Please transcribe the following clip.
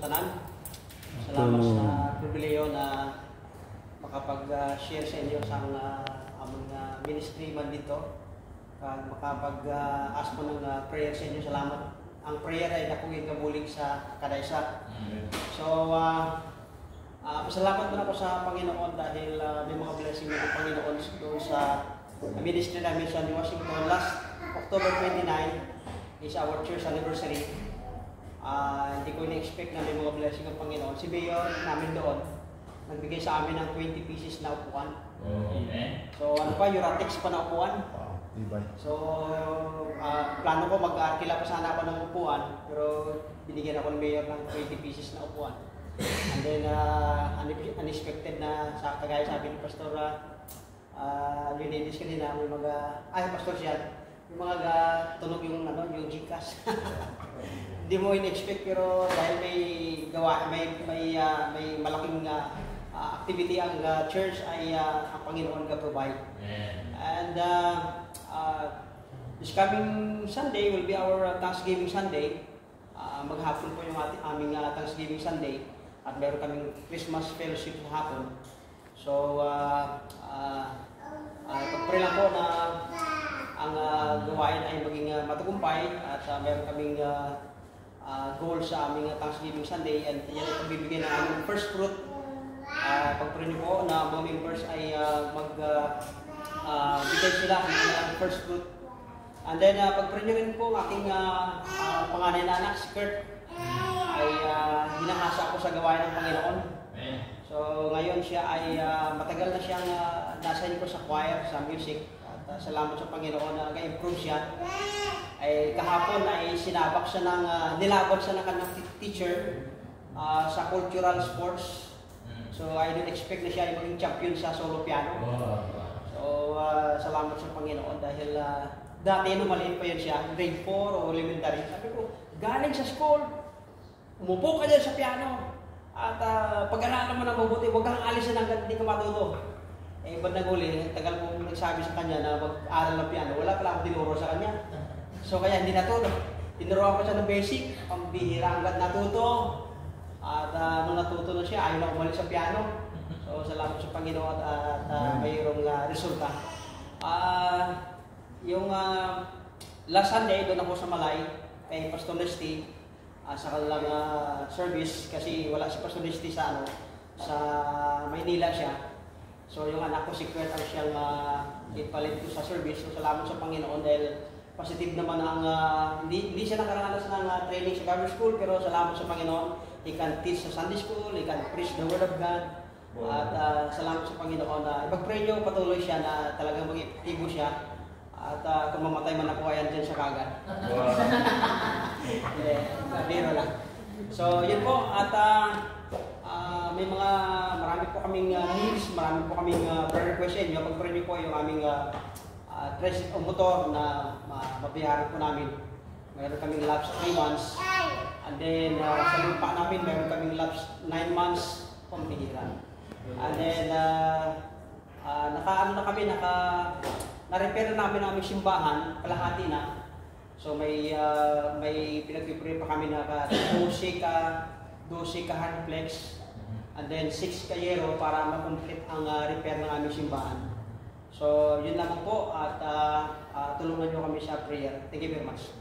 Tanan, salamat sa pribileyo na makapag-share sa inyo sa among ministry man dito. Makapag-ask mo ng prayer sa inyo. Salamat. Ang prayer ay nakong ikabulig sa kada isa. So, pasalamat mo na ako sa Panginoon dahil may mga blessing ng Panginoon doon sa ministry namin sa New Washington. Last October 29 is our church anniversary. Hindi ko na-expect na may mga blessing ng Panginoon. Si Mayor namin doon, nagbigay sa amin ng 20 pieces na upuan. So ano pa, Uratex pa na upuan. So plano ko mag-arkila pa sana ako ng upuan, pero binigyan ako ng Mayor ng 20 pieces na upuan. And then unexpected na sa kagaya sabi ni Pastor Leonidas kanina, may mga, Pastor siya, yung mga tunog yung Gcash. Hindi mo in-expect, pero dahil may gawa, may malaking activity ang church ay ang Panginoon ka-provide. And this coming Sunday will be our Thanksgiving Sunday. Maghapon po yung aming Thanksgiving Sunday at meron kaming Christmas fellowship sa hapon. So pag-pray lang po na ang gawain ay maging matagumpay at meron kaming goal sa aming Thanksgiving Sunday, and yan ay pagbibigay ng aming first fruit. Pag-pray niyo po na mga members ay magbigay sila ng first fruit. And then pag-pray niyo rin po ang aking panganay na anak, si Kurt, ay hinahasa ko sa gawain ng Panginoon. So ngayon siya ay matagal na siyang nasa ko sa choir, sa music. At salamat sa Panginoon na nag-improve siya. Ay kahapon ay sinabak siya ng nilabag siya ng kanyang teacher sa cultural sports. So I didn't expect na siya ay maging champion sa solo piano. So salamat sa Panginoon dahil dati nung maliit pa yan siya, grade 4 o elementary, sabi ko, galing sa school, umupo ka dyan sa piano at pag-aralan mo na mabuti, huwag kang alisin hanggang hindi ka matuto. Bandang huli, tagal kong nagsabi sa kanya na mag-aral ng piano, wala pala akong tinuro sa kanya. So kaya hindi natuto. Tinuruan ko siya ng basic, pambihira hanggang natuto. At nung natuto na siya, ayaw na umalik sa piano. So salamat sa Panginoon at mayroong resulta. Yung last Sunday, doon ako sa Malay kay Pastor Nesty sa kanilang service kasi wala si Pastor Nesty sa Maynila siya. So yung anak ko si Kurt ang siyang ipalit ko sa service. So salamat sa Panginoon dahil positive naman ang hindi siya nakaranas ng training sa Bible School, pero salamat sa Panginoon. He can teach sa Sunday School, he can preach the Word of God. At salamat sa Panginoon na ipag-pray niyo patuloy siya na talagang mag-epektibo siya. At kung mamatay man ako, ayan dyan sa kagat. Biro lang. So yun po, at may marami po kaming needs, marami po kaming prayer request sa inyo. Pag-pray niyo po yung aming tricycle motor na mabiyaran po namin. Mayroon kaming labs 3 months. And then sa lupa namin, mayroon kaming labs 9 months pambihiran. And then na-repair namin ang aming simbahan, kalahati na. So may pinag-pray pa kami na 12 ka handflex. And then 6 kayero para ma-complete ang repair ng aming simbahan. So yun lang po at tulungan nyo kami sa prayer. Thank you very much.